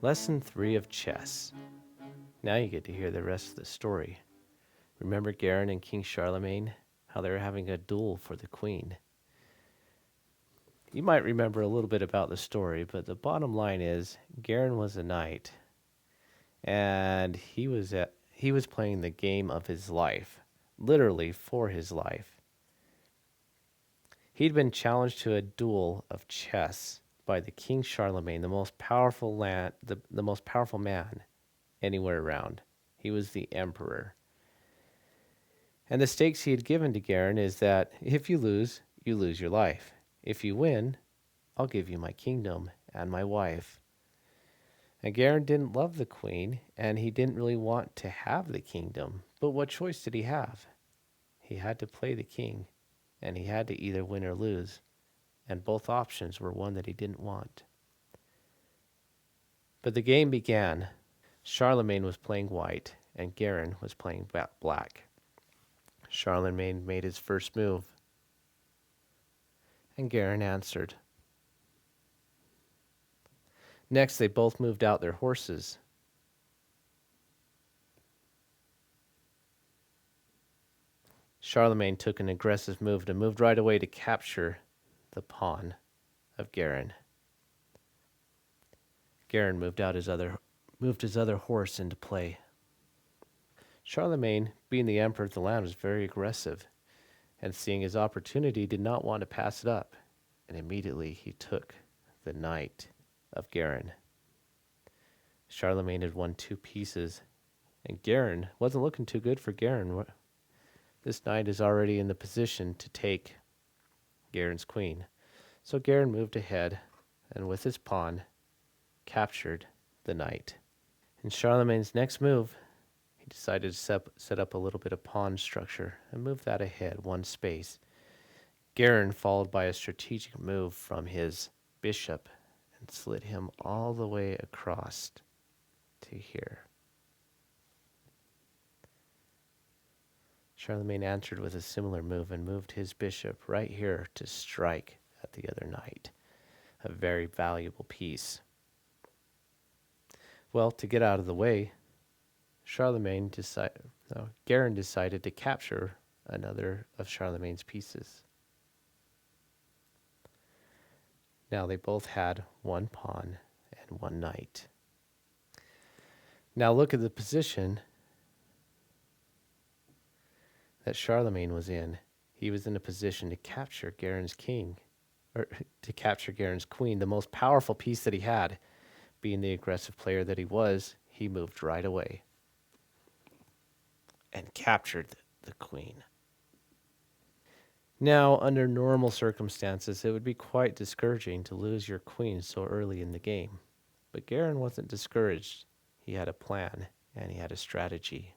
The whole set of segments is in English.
Lesson 3 of Chess. Now you get to hear the rest of the story. Remember Garin and King Charlemagne? How they were having a duel for the queen. You might remember a little bit about the story, but the bottom line is Garin was a knight, and he was playing the game of his life, literally for his life. He'd been challenged to a duel of chess by the King Charlemagne, the most powerful man anywhere around. He was the emperor. And the stakes he had given to Garin is that if you lose your life. If you win, I'll give you my kingdom and my wife. And Garin didn't love the queen, and he didn't really want to have the kingdom. But what choice did he have? He had to play the king, and he had to either win or lose. And both options were one that he didn't want. But the game began. Charlemagne was playing white, and Garin was playing black. Charlemagne made his first move, and Garin answered. Next, they both moved out their horses. Charlemagne took an aggressive move and moved right away to capture the pawn of Garin. Garin moved his other horse into play. Charlemagne, being the emperor of the land, was very aggressive, and seeing his opportunity, did not want to pass it up, and immediately he took the knight of Garin. Charlemagne had won 2 pieces, and Garin wasn't looking too good for Garin. This knight is already in the position to take Garin's queen. So Garin moved ahead, and with his pawn, captured the knight. In Charlemagne's next move, he decided to set up a little bit of pawn structure and move that ahead 1 space. Garin followed by a strategic move from his bishop and slid him all the way across to here. Charlemagne answered with a similar move and moved his bishop right here to strike at the other knight, a very valuable piece. Well, to get out of the way, Garin decided to capture another of Charlemagne's pieces. Now they both had 1 pawn and 1 knight. Now look at the position that Charlemagne was in. He was in a position to capture Garin's king, or to capture Garin's queen, the most powerful piece that he had. Being the aggressive player that he was, he moved right away and captured the queen. Now, under normal circumstances, it would be quite discouraging to lose your queen so early in the game. But Garin wasn't discouraged. He had a plan, and he had a strategy.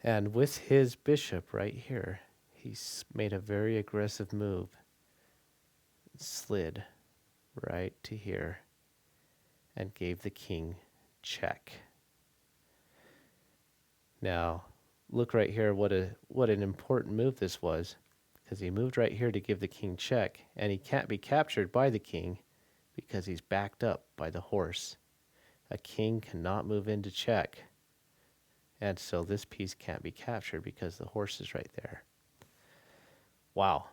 And with his bishop right here, he made a very aggressive move. Slid right to here and gave the king check. Now, look right here what an important move this was, because he moved right here to give the king check, and he can't be captured by the king because he's backed up by the horse. A king cannot move into check, and so this piece can't be captured because the horse is right there. Wow.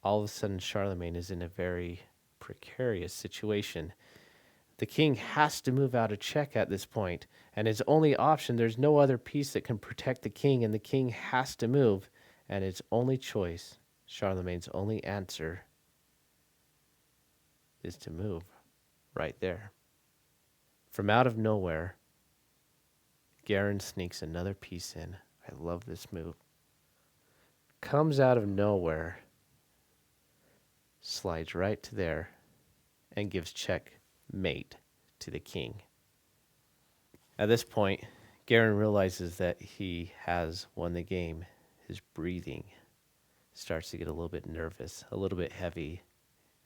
All of a sudden, Charlemagne is in a very precarious situation. The king has to move out of check at this point, and his only option, there's no other piece that can protect the king, and the king has to move, and his only choice, Charlemagne's only answer, is to move right there. From out of nowhere, Garin sneaks another piece in. I love this move. Comes out of nowhere, slides right to there, and gives checkmate to the king. At this point, Garin realizes that he has won the game. His breathing starts to get a little bit nervous, a little bit heavy,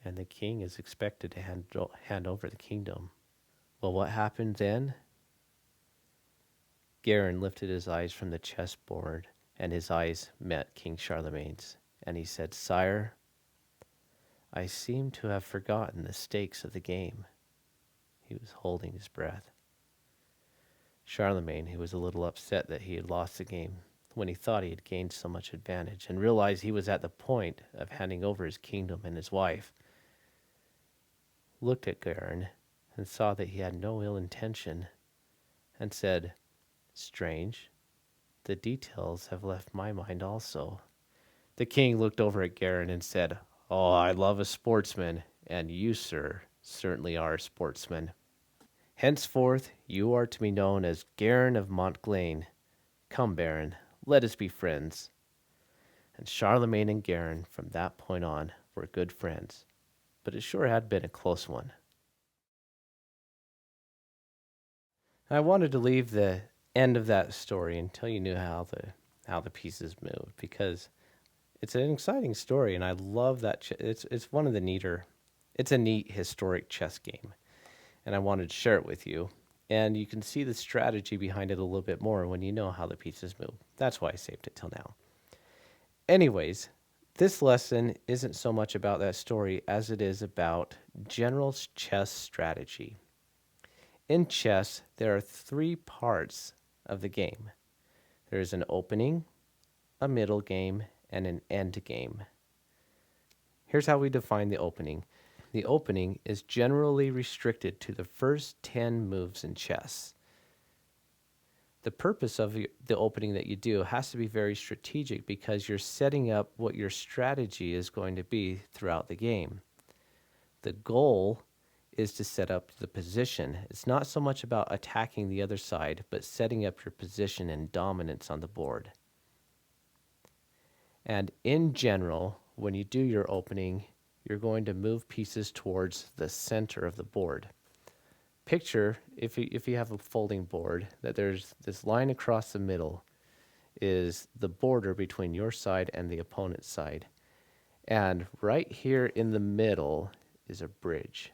and the king is expected to hand over the kingdom. Well, what happened then? Garin lifted his eyes from the chessboard, and his eyes met King Charlemagne's, and he said, "Sire, I seem to have forgotten the stakes of the game." He was holding his breath. Charlemagne, who was a little upset that he had lost the game when he thought he had gained so much advantage and realized he was at the point of handing over his kingdom and his wife, looked at Garin and saw that he had no ill intention and said, "Strange, the details have left my mind also." The king looked over at Garin and said, "Oh, I love a sportsman, and you, sir, certainly are a sportsman. Henceforth, you are to be known as Garin of Montglain. Come, Baron, let us be friends." And Charlemagne and Garin, from that point on, were good friends. But it sure had been a close one. I wanted to leave the end of that story until you knew how the pieces moved, because it's an exciting story, and I love that. It's one of the neater. It's a neat historic chess game, and I wanted to share it with you. And you can see the strategy behind it a little bit more when you know how the pieces move. That's why I saved it till now. Anyways, this lesson isn't so much about that story as it is about general chess strategy. In chess, there are 3 parts of the game. There is an opening, a middle game, and an end game. Here's how we define the opening. The opening is generally restricted to the first 10 moves in chess. The purpose of the opening that you do has to be very strategic, because you're setting up what your strategy is going to be throughout the game. The goal is to set up the position. It's not so much about attacking the other side, but setting up your position and dominance on the board. And in general, when you do your opening, you're going to move pieces towards the center of the board. Picture, if you have a folding board, that there's this line across the middle is the border between your side and the opponent's side. And right here in the middle is a bridge.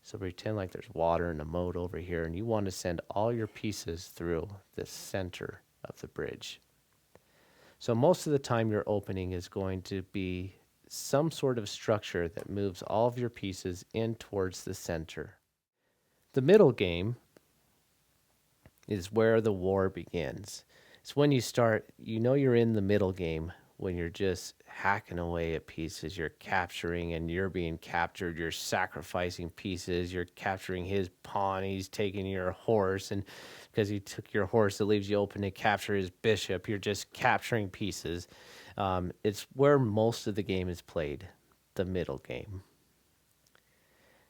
So pretend like there's water and a moat over here, and you want to send all your pieces through the center of the bridge. So most of the time your opening is going to be some sort of structure that moves all of your pieces in towards the center. The middle game is where the war begins. It's when you start, you know you're in the middle game when you're just hacking away at pieces. You're capturing and you're being captured. You're sacrificing pieces. You're capturing his pawn. He's taking your horse, and because he took your horse, it leaves you open to capture his bishop. You're just capturing pieces. It's where most of the game is played, the middle game.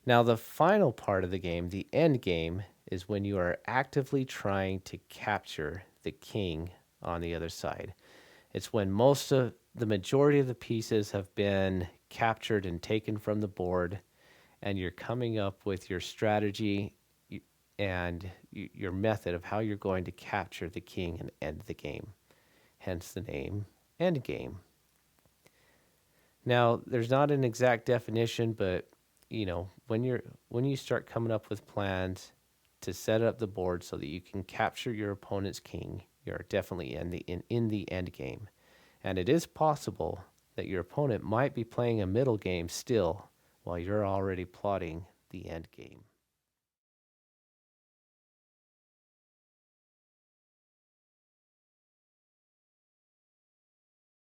Now, the final part of the game, the end game, is when you are actively trying to capture the king on the other side. It's when the majority of the pieces have been captured and taken from the board, and you're coming up with your strategy and your method of how you're going to capture the king and end the game. Hence the name end game. Now, there's not an exact definition, but when you start coming up with plans to set up the board so that you can capture your opponent's king, you're definitely in the end game. And it is possible that your opponent might be playing a middle game still while you're already plotting the end game.